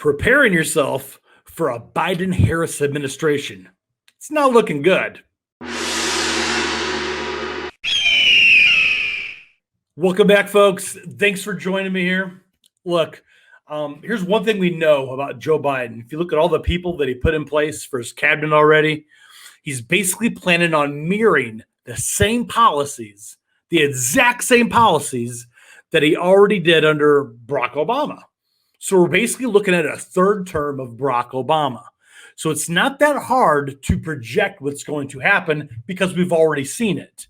preparing yourself for a Biden-Harris administration. It's not looking good. Welcome back, folks. Thanks for joining me here. Look, here's one thing we know about Joe Biden. If you look at all the people that he put in place for his cabinet already, he's basically planning on mirroring the same policies, the exact same policies that he already did under Barack Obama. So we're basically looking at a third term of Barack Obama. So it's not that hard to project what's going to happen because we've already seen it.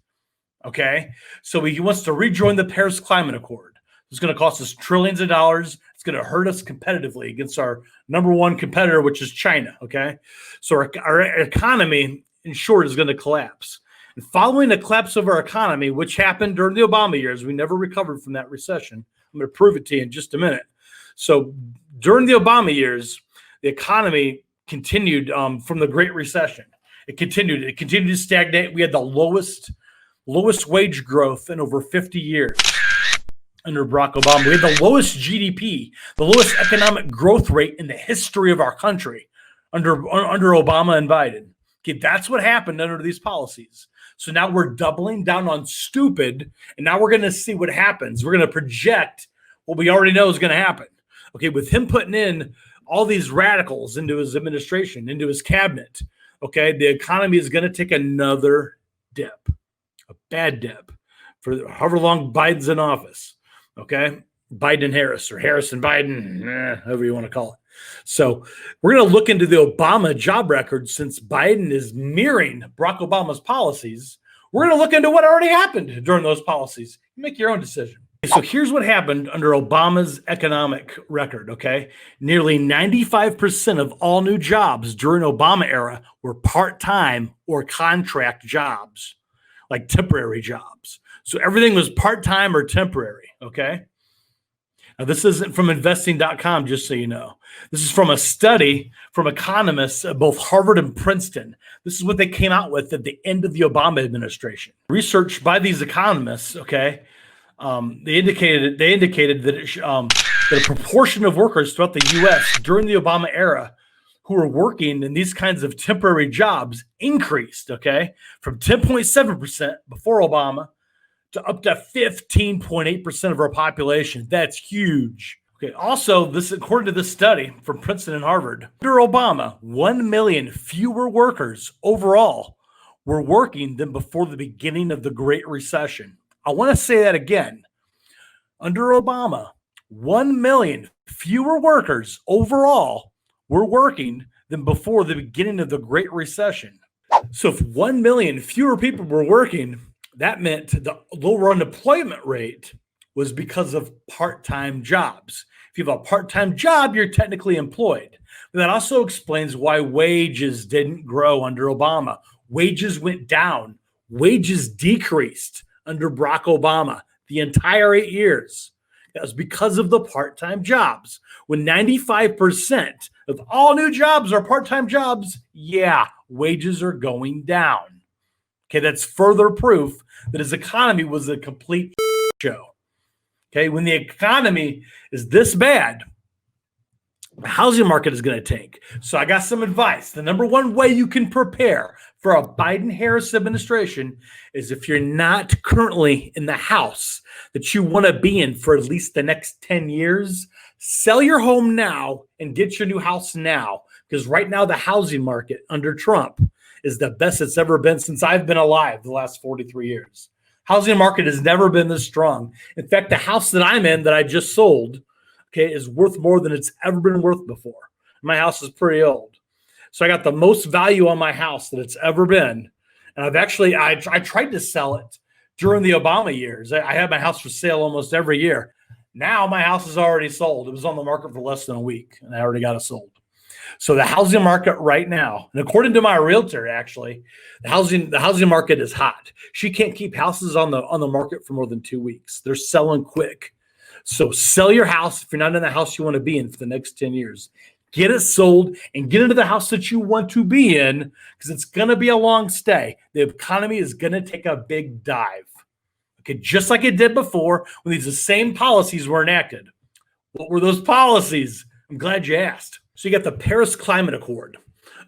Okay, so he wants to rejoin the Paris Climate Accord. It's going to cost us trillions of dollars. It's going to hurt us competitively against our number one competitor, which is China. Okay, so our economy, in short, is going to collapse. And following the collapse of our economy, which happened during the Obama years, we never recovered from that recession. I'm going to prove it to you in just a minute. So during the Obama years, the economy continued from the Great Recession. It continued to stagnate. We had the lowest wage growth in over 50 years under Barack Obama. We had the lowest GDP, the lowest economic growth rate in the history of our country under Obama and Biden. Okay, that's what happened under these policies. So now we're doubling down on stupid, and now we're going to see what happens. We're going to project what we already know is going to happen. Okay, with him putting in all these radicals into his administration, into his cabinet, okay, the economy is going to take another dip. A bad dip for however long Biden's in office, okay? Biden and Harris, or Harris and Biden, however you want to call it. So we're going to look into the Obama job record. Since Biden is mirroring Barack Obama's policies, we're going to look into what already happened during those policies. You make your own decision. So here's what happened under Obama's economic record, okay? Nearly 95% of all new jobs during Obama era were part-time or contract jobs, like temporary jobs. So everything was part-time or temporary, okay? Now, this isn't from investing.com, just so you know. This is from a study from economists at both Harvard and Princeton. This is what they came out with at the end of the Obama administration. Research by these economists, okay, they indicated that a proportion of workers throughout the U.S. during the Obama era who were working in these kinds of temporary jobs increased, okay, from 10.7% before Obama to up to 15.8% of our population. That's huge. Okay. Also, according to this study from Princeton and Harvard, under Obama, 1 million fewer workers overall were working than before the beginning of the Great Recession. I want to say that again. Under Obama, 1 million fewer workers overall were working than before the beginning of the Great Recession. So if 1 million fewer people were working, that meant the lower unemployment rate was because of part-time jobs. If you have a part-time job, you're technically employed. But that also explains why wages didn't grow under Obama. Wages went down. Wages decreased under Barack Obama the entire 8 years. That was because of the part-time jobs. When 95% of all new jobs are part-time jobs, yeah, wages are going down. Okay, that's further proof that his economy was a complete show. Okay, when the economy is this bad, the housing market is going to tank. So I got some advice. The number one way you can prepare for a Biden-Harris administration is if you're not currently in the house that you want to be in for at least the next 10 years, sell your home now and get your new house now. Because right now the housing market under Trump is the best it's ever been since I've been alive the last 43 years. Housing market has never been this strong. In fact, the house that I'm in that I just sold, okay, is worth more than it's ever been worth before. My house is pretty old. So I got the most value on my house that it's ever been. And I tried to sell it during the Obama years. I had my house for sale almost every year. Now my house is already sold. It was on the market for less than a week, and I already got it sold. So the housing market right now, and according to my realtor, actually, the housing market is hot. She can't keep houses on the market for more than 2 weeks. They're selling quick. So sell your house if you're not in the house you want to be in for the next 10 years. Get it sold and get into the house that you want to be in, because it's going to be a long stay. The economy is going to take a big dive. Okay, just like it did before when these same policies were enacted. What were those policies? I'm glad you asked. So you got the Paris Climate Accord.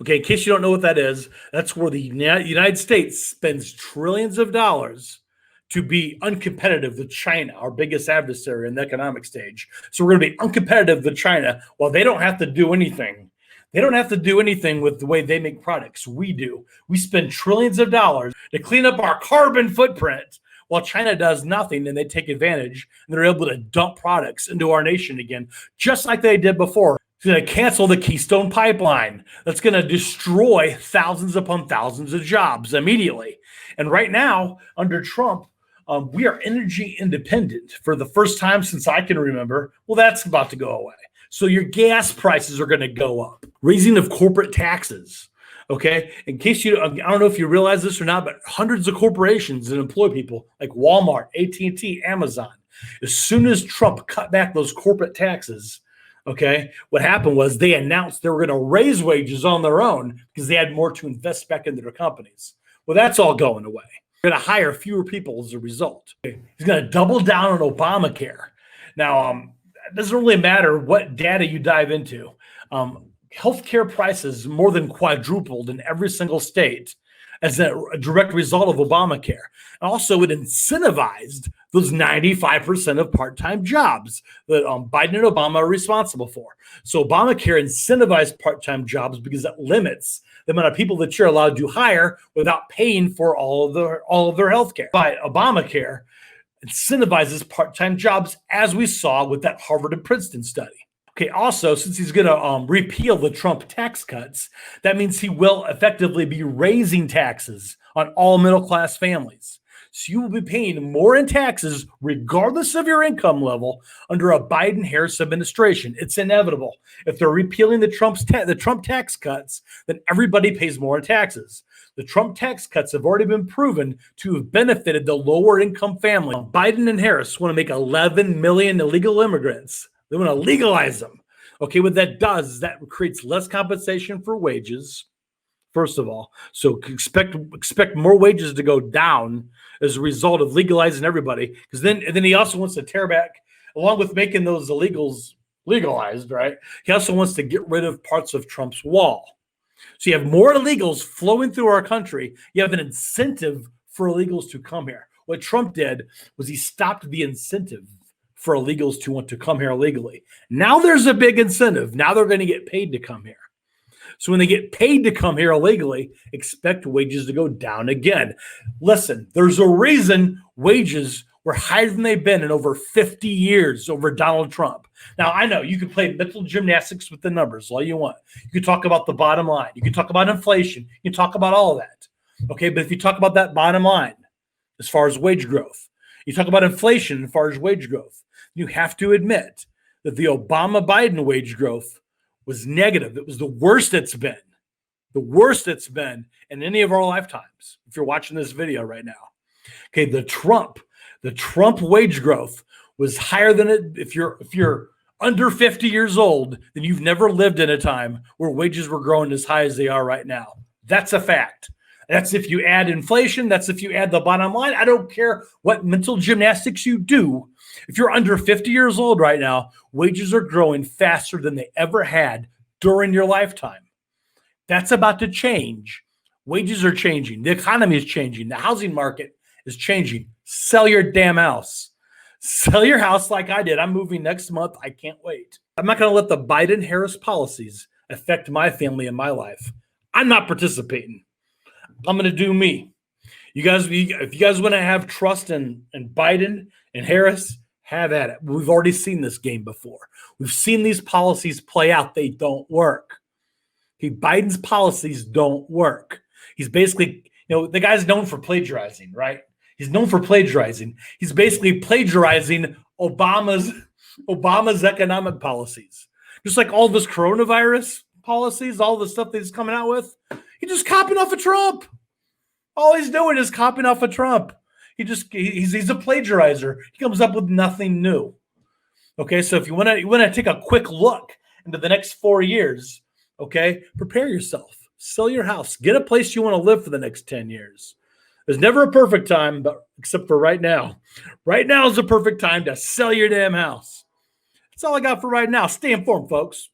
Okay, in case you don't know what that is, that's where the United States spends trillions of dollars to be uncompetitive with China, our biggest adversary in the economic stage. So we're going to be uncompetitive with China while they don't have to do anything. They don't have to do anything with the way they make products. We do. We spend trillions of dollars to clean up our carbon footprint while China does nothing, and they take advantage and they're able to dump products into our nation again, just like they did before. It's going to cancel the Keystone Pipeline. That's going to destroy thousands upon thousands of jobs immediately. And right now, under Trump, we are energy independent for the first time since I can remember. Well, that's about to go away. So your gas prices are going to go up. Raising of corporate taxes. Okay. In case you, I don't know if you realize this or not, but hundreds of corporations that employ people like Walmart, AT&T, Amazon, as soon as Trump cut back those corporate taxes, okay, what happened was they announced they were going to raise wages on their own because they had more to invest back into their companies. Well, that's all going away. They're going to hire fewer people as a result. He's going to double down on Obamacare. Now, it doesn't really matter what data you dive into. Healthcare prices more than quadrupled in every single state as a direct result of Obamacare. Also, it incentivized those 95% of part-time jobs that Biden and Obama are responsible for. So Obamacare incentivized part-time jobs because it limits the amount of people that you're allowed to hire without paying for all of their health care. But Obamacare incentivizes part-time jobs, as we saw with that Harvard and Princeton study. Okay, also, since he's going to repeal the Trump tax cuts, that means he will effectively be raising taxes on all middle-class families. So you will be paying more in taxes regardless of your income level under a Biden-Harris administration. It's inevitable. If they're repealing the Trump tax cuts, then everybody pays more in taxes. The Trump tax cuts have already been proven to have benefited the lower income family. Biden and Harris want to make 11 million illegal immigrants. They want to legalize them. Okay, what that does is that creates less compensation for wages, first of all. So expect more wages to go down as a result of legalizing everybody. Because then he also wants to tear back, along with making those illegals legalized, right? He also wants to get rid of parts of Trump's wall. So you have more illegals flowing through our country. You have an incentive for illegals to come here. What Trump did was he stopped the incentive for illegals to want to come here illegally. Now there's a big incentive. Now they're going to get paid to come here. So when they get paid to come here illegally, expect wages to go down again. Listen, there's a reason wages were higher than they've been in over 50 years over Donald Trump. Now, I know you can play mental gymnastics with the numbers all you want. You can talk about the bottom line. You can talk about inflation. You can talk about all of that. Okay, but if you talk about that bottom line as far as wage growth, you talk about inflation as far as wage growth, you have to admit that the Obama-Biden wage growth was negative. It was the worst it's been. The worst it's been in any of our lifetimes, if you're watching this video right now. Okay, the Trump wage growth was higher than it. If you're under 50 years old, then you've never lived in a time where wages were growing as high as they are right now. That's a fact. That's if you add inflation. That's if you add the bottom line. I don't care what mental gymnastics you do. If you're under 50 years old right now, wages are growing faster than they ever had during your lifetime. That's about to change. Wages are changing. The economy is changing. The housing market is changing. Sell your damn house. Sell your house like I did. I'm moving next month. I can't wait. I'm not going to let the Biden-Harris policies affect my family and my life. I'm not participating. I'm going to do me. You guys, if you guys want to have trust in Biden and Harris, have at it. We've already seen this game before. We've seen these policies play out. They don't work. Okay, Biden's policies don't work. He's basically, the guy's known for plagiarizing, right? He's known for plagiarizing. He's basically plagiarizing Obama's economic policies. Just like all this coronavirus policies, all the stuff that he's coming out with, he's just copying off of Trump. All he's doing is copying off of Trump. He's a plagiarizer. He comes up with nothing new. Okay, so if you want to take a quick look into the next 4 years, okay, prepare yourself. Sell your house. Get a place you want to live for the next 10 years. There's never a perfect time, but except for right now. Right now is the perfect time to sell your damn house. That's all I got for right now. Stay informed, folks.